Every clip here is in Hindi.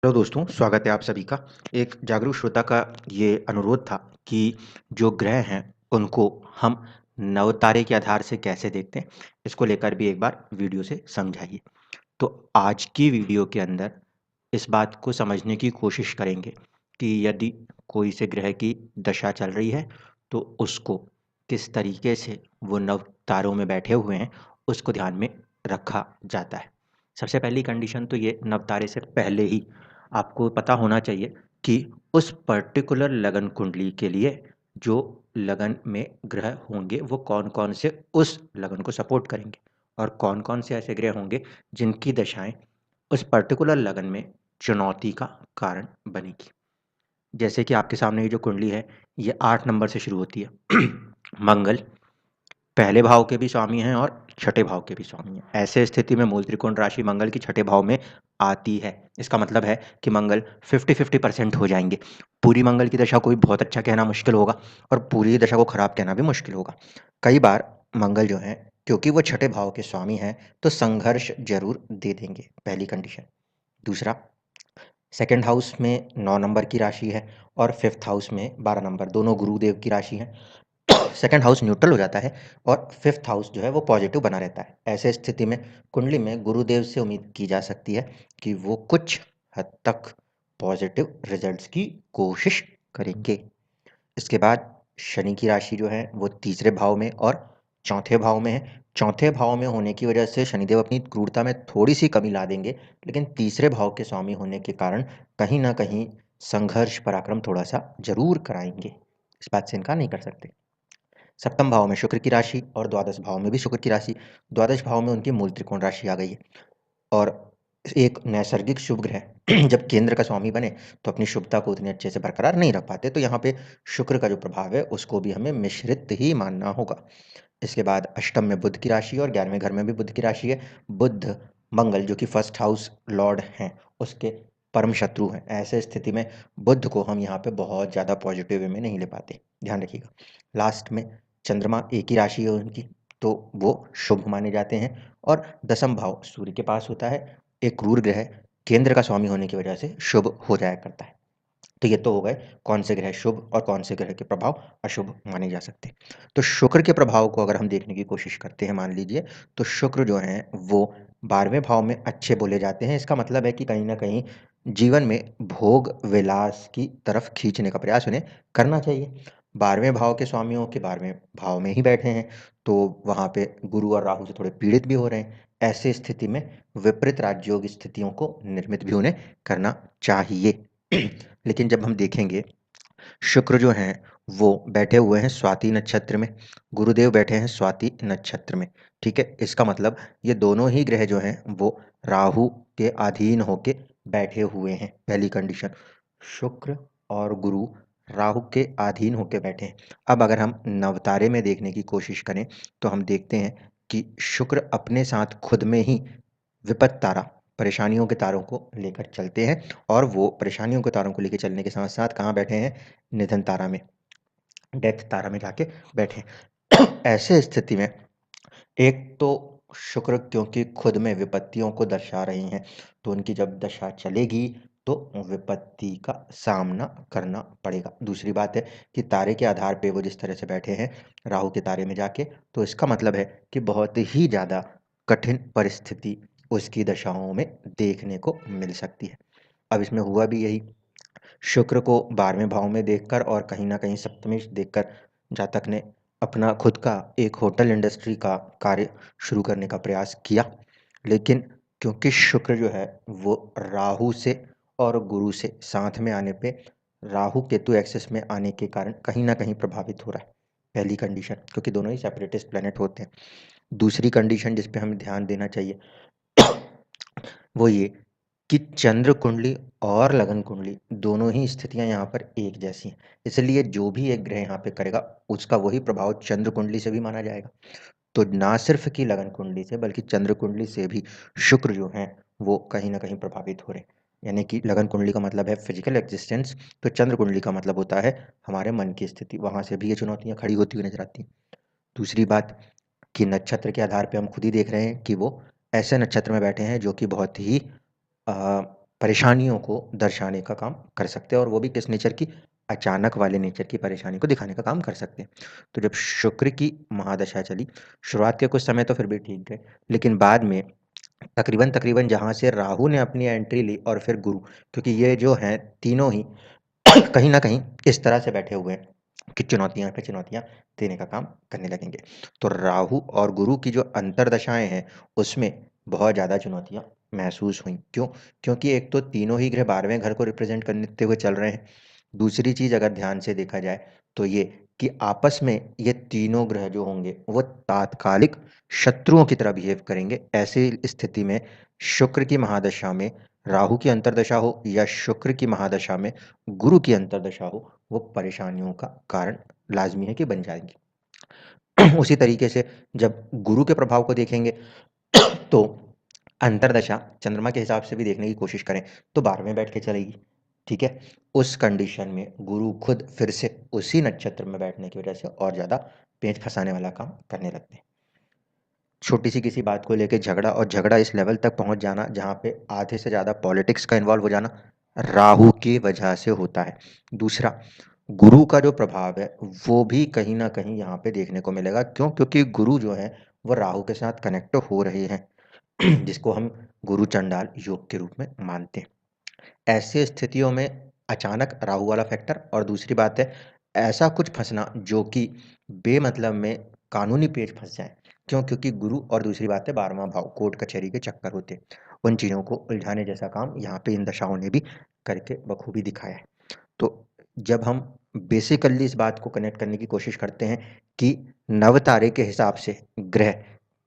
हेलो दोस्तों, स्वागत है आप सभी का। एक जागरूक श्रोता का ये अनुरोध था कि जो ग्रह हैं, उनको हम नवतारे के आधार से कैसे देखते हैं, इसको लेकर भी एक बार वीडियो से समझाइए। तो आज की वीडियो के अंदर इस बात को समझने की कोशिश करेंगे कि यदि कोई से ग्रह की दशा चल रही है, तो उसको किस तरीके से वो नवतारों में बैठे हुए हैं, उसको ध्यान में रखा जाता है। सबसे पहली कंडीशन तो ये नवतारे से पहले ही आपको पता होना चाहिए कि उस पर्टिकुलर लगन कुंडली के लिए जो लगन में ग्रह होंगे वो कौन-कौन से उस लगन को सपोर्ट करेंगे और कौन-कौन से ऐसे ग्रह होंगे जिनकी दशाएँ उस पर्टिकुलर लगन में चुनौती का कारण बनेगी। जैसे कि आपके सामने ये जो कुंडली है, ये 8 नंबर से शुरू होती है। मंगल पहले भाव के भी स्वामी हैं और छठे भाव के भी स्वामी हैं। ऐसे स्थिति में मूल त्रिकोण राशि मंगल की छठे भाव में आती है। इसका मतलब है कि मंगल 50-50% हो जाएँगे। पूरी मंगल की दशा को भी बहुत अच्छा कहना मुश्किल होगा और पूरी दशा को खराब कहना भी मुश्किल होगा। कई बार मंगल जो हैं, क्योंकि वो छठे भाव के स्वामी हैं, तो संघर्ष ज़रूर दे देंगे, पहली कंडीशन। दूसरा, सेकंड हाउस में 9 नंबर की राशि है और फिफ्थ हाउस में 12 नंबर, दोनों गुरुदेव की राशि हैं। सेकंड हाउस न्यूट्रल हो जाता है और फिफ्थ हाउस जो है वो पॉजिटिव बना रहता है। ऐसे स्थिति में कुंडली में गुरुदेव से उम्मीद की जा सकती है कि वो कुछ हद तक पॉजिटिव रिजल्ट्स की कोशिश करेंगे। इसके बाद शनि की राशि जो है वो तीसरे भाव में और चौथे भाव में है। चौथे भाव में होने की वजह से शनिदेव अपनी क्रूरता में थोड़ी सी कमी ला देंगे, लेकिन तीसरे भाव के स्वामी होने के कारण कहीं ना कहीं संघर्ष पराक्रम थोड़ा सा जरूर कराएंगे। इस बात से इनकार नहीं कर सकते। सप्तम भाव में शुक्र की राशि और द्वादश भाव में भी शुक्र की राशि। द्वादश भाव में उनकी मूल त्रिकोण राशि आ गई है और एक नैसर्गिक शुभ ग्रह जब केंद्र का स्वामी बने तो अपनी शुभता को उतने अच्छे से बरकरार नहीं रख पाते, तो यहाँ पे शुक्र का जो प्रभाव है उसको भी हमें मिश्रित ही मानना होगा। इसके बाद अष्टम में बुध की राशि और 11वें घर में भी बुध की राशि है। बुध मंगल जो कि फर्स्ट हाउस लॉर्ड हैं, उसके परम शत्रु हैं। ऐसे स्थिति में बुध को हम यहाँ पे बहुत ज़्यादा पॉजिटिव वे में नहीं ले पाते, ध्यान रखिएगा। लास्ट में चंद्रमा एक ही राशि है उनकी, तो वो शुभ माने जाते हैं और दसम भाव सूर्य के पास होता है। एक क्रूर ग्रह केंद्र का स्वामी होने की वजह से शुभ हो जाया करता है। तो ये तो हो गए कौन से ग्रह शुभ और कौन से ग्रह के प्रभाव अशुभ माने जा सकते हैं। तो शुक्र के प्रभाव को अगर हम देखने की कोशिश करते हैं, मान लीजिए, तो शुक्र जो हैं वो 12वें भाव में अच्छे बोले जाते हैं। इसका मतलब है कि कहीं न कहीं जीवन में भोग विलास की तरफ खींचने का प्रयास उन्हें करना चाहिए। 12वें भाव के स्वामियों के 12वें भाव में ही बैठे हैं, तो वहाँ पे गुरु और राहु से थोड़े पीड़ित भी हो रहे हैं। ऐसे स्थिति में विपरीत राजयोग स्थितियों को निर्मित भी उन्हें करना चाहिए। लेकिन जब हम देखेंगे, शुक्र जो हैं वो बैठे हुए हैं स्वाति नक्षत्र में, गुरुदेव बैठे हैं स्वाति नक्षत्र में, ठीक है? इसका मतलब ये दोनों ही ग्रह जो हैं वो राहु के अधीन होके बैठे हुए हैं, पहली कंडीशन। शुक्र और गुरु राहु के अधीन होके बैठे हैं। अब अगर हम नवतारे में देखने की कोशिश करें, तो हम देखते हैं कि शुक्र अपने साथ खुद में ही विपत्त तारा, परेशानियों के तारों को लेकर चलते हैं और वो परेशानियों के तारों को लेके चलने के साथ-साथ कहाँ बैठे हैं? निधन तारा में, डेथ तारा में जाके बैठे हैं। ऐसे स्थिति में एक तो शुक्र क्योंकि खुद में विपत्तियों को दर्शा रही हैं, तो उनकी जब दशा चलेगी तो विपत्ति का सामना करना पड़ेगा। दूसरी बात है कि तारे के आधार पे वो जिस तरह से बैठे हैं, राहु के तारे में जाके, तो इसका मतलब है कि बहुत ही ज़्यादा कठिन परिस्थिति उसकी दशाओं में देखने को मिल सकती है। अब इसमें हुआ भी यही, शुक्र को 12वें भाव में देखकर और कहीं न कहीं सप्तमी देखकर जातक ने अपना खुद का एक होटल इंडस्ट्री का कार्य शुरू करने का प्रयास किया। लेकिन क्योंकि शुक्र जो है वो राहु से और गुरु से साथ में आने पे राहु केतु एक्सिस में आने के कारण कहीं न कहीं प्रभावित हो रहा है, पहली कंडीशन, क्योंकि दोनों ही सेपरेटिस्ट प्लैनेट होते हैं। दूसरी कंडीशन जिस पे हमें ध्यान देना चाहिए वो ये कि चंद्र कुंडली और लगन कुंडली दोनों ही स्थितियां यहाँ पर एक जैसी हैं। इसलिए जो भी एक ग्रह यहाँ पे करेगा उसका वही प्रभाव चंद्र कुंडली से भी माना जाएगा। तो ना सिर्फ कि लगन कुंडली से बल्कि चंद्र कुंडली से भी शुक्र जो हैं वो कहीं ना कहीं प्रभावित हो रहे हैं। यानी कि लगन कुंडली का मतलब है फिजिकल एग्जिस्टेंस, तो चंद्र कुंडली का मतलब होता है हमारे मन की स्थिति, वहां से भी ये चुनौतियां खड़ी होती हुई नजर आती हैं। दूसरी बात कि नक्षत्र के आधार पे हम खुद ही देख रहे हैं कि वो ऐसे नक्षत्र में बैठे हैं जो कि बहुत ही परेशानियों को दर्शाने का काम कर सकते हैं और वो भी किस नेचर की? अचानक वाले नेचर की परेशानी को दिखाने का काम कर सकते हैं। तो जब शुक्र की महादशा चली, शुरुआत के कुछ समय तो फिर भी ठीक गए, लेकिन बाद में तकरीबन-तकरीबन जहाँ से राहु ने अपनी एंट्री ली और फिर गुरु, क्योंकि ये जो हैं तीनों ही कहीं न कहीं इस तरह से बैठे हुए हैं कि चुनौतियाँ पे चुनौतियाँ देने का काम करने लगेंगे। तो राहु और गुरु की जो अंतर्दशाएँ हैं, उसमें बहुत ज़्यादा चुनौतियाँ महसूस हुईं। क्यों? क्योंकि एक तो तीनों ही ग्रह 12वें घर को रिप्रेज़ेंट करते हुए चल रहे हैं। दूसरी चीज़ अगर ध्यान से देखा जाए, तो ये कि आपस में ये तीनों ग्रह जो होंगे, वो तात्कालिक शत्रुओं की तरह बिहेव करेंगे। ऐसी स्थिति में शुक्र की महादशा में राहु की अंतर्दशा हो या शुक्र की महादशा में गुरु की अंतर्दशा हो, वो परेशानियों का कारण लाज़मी है कि बन जाएँगी। उसी तरीके से जब गुरु के प्रभाव को देखेंगे तो अंतर्दशा चंद्रमा के हिसाब से भी देखने की कोशिश करें तो 12वें बैठ के चलेगी, ठीक है? उस कंडीशन में गुरु खुद फिर से उसी नक्षत्र में बैठने की वजह से और ज़्यादा पेंच फँसाने वाला काम करने लगते हैं। छोटी-सी किसी बात को लेके झगड़ा और झगड़ा इस लेवल तक पहुँच जाना जहाँ पे आधे से ज़्यादा पॉलिटिक्स का इन्वॉल्व हो जाना, राहु की वजह से होता है। दूसरा, गुरु का जो प्रभाव है, वो भी कहीं न कहीं यहाँ पे देखने को मिलेगा। क्यों? क्योंकि गुरु जो है, वो राहु के साथ कनेक्ट हो रहे हैं, जिसको हम गुरु चंडाल योग के रूप में मानते हैं। ऐसी स्थितियों में अचानक राहु वाला फैक्टर और दूसरी बात है, ऐसा कुछ फँसना जो कि बेमतलब में कानूनी पेच फँस जाए। क्यों? क्योंकि गुरु और दूसरी बात है 12वाँ भाव, कोर्ट कचहरी के चक्कर होते हैं। उन चीज़ों को उलझाने जैसा काम यहाँ पे इन दशाओं ने भी करके बखूबी दिखाया है। तो जब हम बेसिकली इस बात को कनेक्ट करने की कोशिश करते हैं कि नव तारे के हिसाब से ग्रह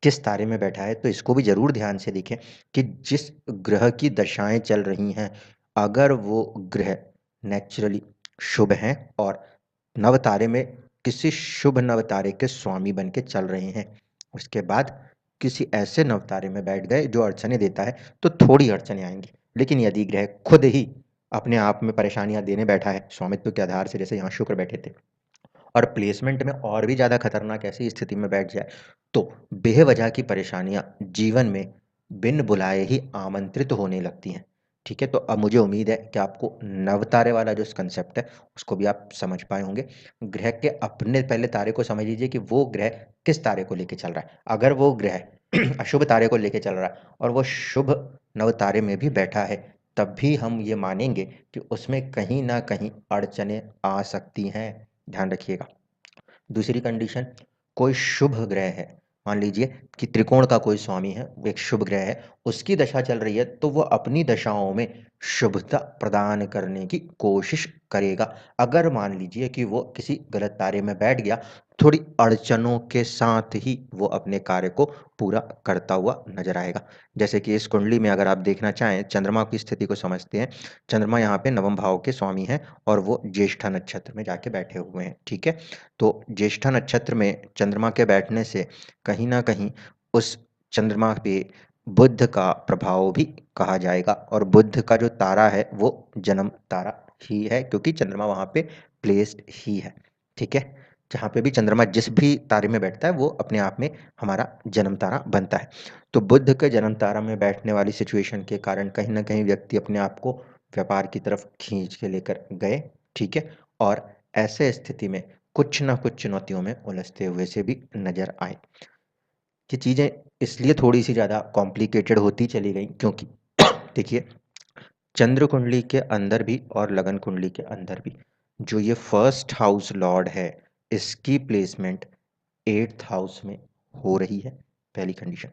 किस तारे में बैठा है, तो इसको भी ज़रूर ध्यान से देखें कि जिस ग्रह की दशाएँ चल रही हैं, अगर वो ग्रह नेचुरली शुभ हैं और नव तारे में किसी शुभ नव तारे के स्वामी बन के चल रहे हैं, उसके बाद किसी ऐसे नव तारे में बैठ गए जो अड़चनें देता है, तो थोड़ी अड़चनें आएँगी। लेकिन यदि ग्रह खुद ही अपने आप में परेशानियाँ देने बैठा है, स्वामित्व के आधार से जैसे यहाँ शुक्र बैठे थे और प्लेसमेंट में और भी ज़्यादा खतरनाक ऐसी स्थिति में बैठ जाए, तो बेवजह की परेशानियाँ जीवन में बिन बुलाए ही आमंत्रित होने लगती हैं। ठीक है? तो अब मुझे उम्मीद है कि आपको नवतारे वाला जो कंसेप्ट है, उसको भी आप समझ पाए होंगे। ग्रह के अपने पहले तारे को समझ लीजिए कि वो ग्रह किस तारे को लेके चल रहा है। अगर वो ग्रह अशुभ तारे को लेके चल रहा है और वो शुभ नवतारे में भी बैठा है, तब भी हम ये मानेंगे कि उसमें कहीं न कहीं अड़चनें आ सकती हैं। ध्यान रखिएगा। दूसरी कंडीशन, कोई शुभ ग्रह है, मान लीजिए कि त्रिकोण का कोई स्वामी है, वो एक शुभ ग्रह है, उसकी दशा चल रही है, तो वो अपनी दशाओं में शुभता प्रदान करने की कोशिश करेगा। अगर मान लीजिए कि वो किसी गलत तारे में बैठ गया, थोड़ी अड़चनों के साथ ही वो अपने कार्य को पूरा करता हुआ नज़र आएगा। जैसे कि इस कुंडली में अगर आप देखना चाहें, चंद्रमा की स्थिति को समझते हैं। चंद्रमा यहाँ पे नवम भाव के स्वामी हैं और वो ज्येष्ठा नक्षत्र में जाके बैठे हुए हैं, ठीक है? तो ज्येष्ठा नक्षत्र में चंद्रमा के बैठने से कहीं न कहीं उस चंद्रमा पे बुध का प्रभाव भी कहा जाएगा और बुध का जो तारा है वो जन्म तारा ही है, क्योंकि चंद्रमा वहाँ पे प्लेस्ड ही है, ठीक है? जहाँ पे भी चंद्रमा जिस भी तारे में बैठता है वो अपने आप में हमारा जन्म तारा बनता है। तो बुध के जन्म तारा में बैठने वाली सिचुएशन के कारण कहीं न कहीं व्यक्ति अपने आप को व्यापार की तरफ खींच के लेकर गए, ठीक है? और ऐसे स्थिति में कुछ न कुछ चुनौतियों में उलझते हुए से भी नज़र आए। ये चीज़ें इसलिए थोड़ी-सी ज़्यादा कॉम्प्लिकेटेड होती चली गईं क्योंकि देखिए, चंद्र कुंडली के अंदर भी और लगन कुंडली के अंदर भी जो ये फर्स्ट हाउस लॉर्ड है, इसकी प्लेसमेंट 8th हाउस में हो रही है, पहली कंडीशन।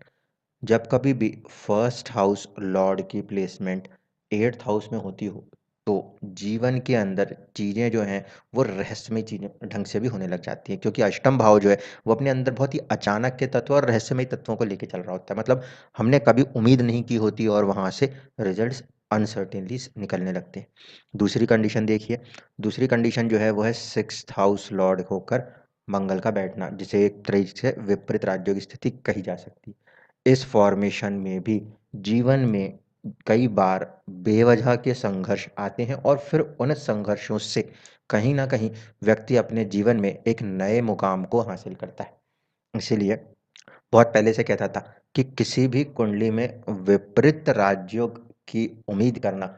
जब कभी भी फर्स्ट हाउस लॉर्ड की प्लेसमेंट 8th हाउस में होती हो, तो जीवन के अंदर चीज़ें जो हैं, वो रहस्यमय चीज़ें ढंग से भी होने लग जाती हैं, क्योंकि अष्टम भाव जो है, वो अपने अंदर बहुत ही अचानक के तत्व और रहस्यमय तत्वों को लेके चल रहा होता है। मतलब हमने कभी उम्मीद नहीं की होती और वहाँ से रिजल्ट्स अनसर्टेनली निकलने लगते हैं। दूसरी कंडीशन देखिए, दूसरी कंडीशन जो है, वो है 6th हाउस लॉर्ड होकर मंगल का बैठना, जिसे एक तरीके से विपरीत राज्यों की स्थिति कही जा सकती है। इस फॉर्मेशन में भी जीवन में कई बार बेवजह के संघर्ष आते हैं और फिर उन संघर्षों से कहीं न कहीं व्यक्ति अपने जीवन में एक नए मुकाम को हासिल करता है। इसीलिए बहुत पहले से कहता था कि किसी भी कुंडली में विपरीत राज्यों की उम्मीद करना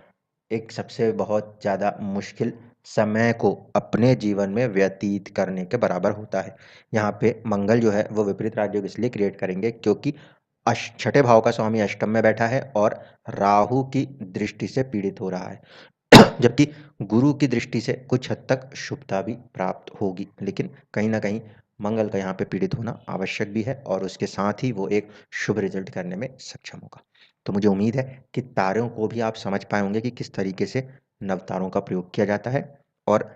एक सबसे बहुत ज़्यादा मुश्किल समय को अपने जीवन में व्यतीत करने के बराबर होता है। यहाँ पे मंगल जो है वो विपरीत राजयोग इसलिए क्रिएट करेंगे क्योंकि छठे भाव का स्वामी अष्टम में बैठा है और राहु की दृष्टि से पीड़ित हो रहा है। जबकि गुरु की दृष्टि से कुछ हद तक शुभता भी प्राप्त होगी, लेकिन कहीं न कहीं मंगल का यहाँ पे पीड़ित होना आवश्यक भी है और उसके साथ ही वो एक शुभ रिज़ल्ट करने में सक्षम होगा। तो मुझे उम्मीद है कि तारों को भी आप समझ पाए होंगे कि किस तरीके से नवतारों का प्रयोग किया जाता है और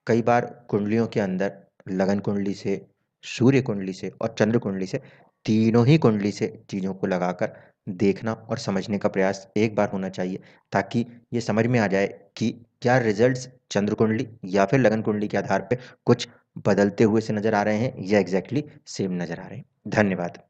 कई बार कुंडलियों के अंदर लगन कुंडली से, सूर्य कुंडली से और चंद्र कुंडली से, तीनों ही कुंडली से चीज़ों को लगाकर देखना और समझने का प्रयास एक बार होना चाहिए, ताकि ये समझ में आ जाए कि क्या रिज़ल्ट्स चंद्र कुंडली या फिर लगन कुंडली के आधार पे कुछ बदलते हुए से नज़र आ रहे हैं या एग्ज़ैक्टली सेम नज़र आ रहे हैं। धन्यवाद।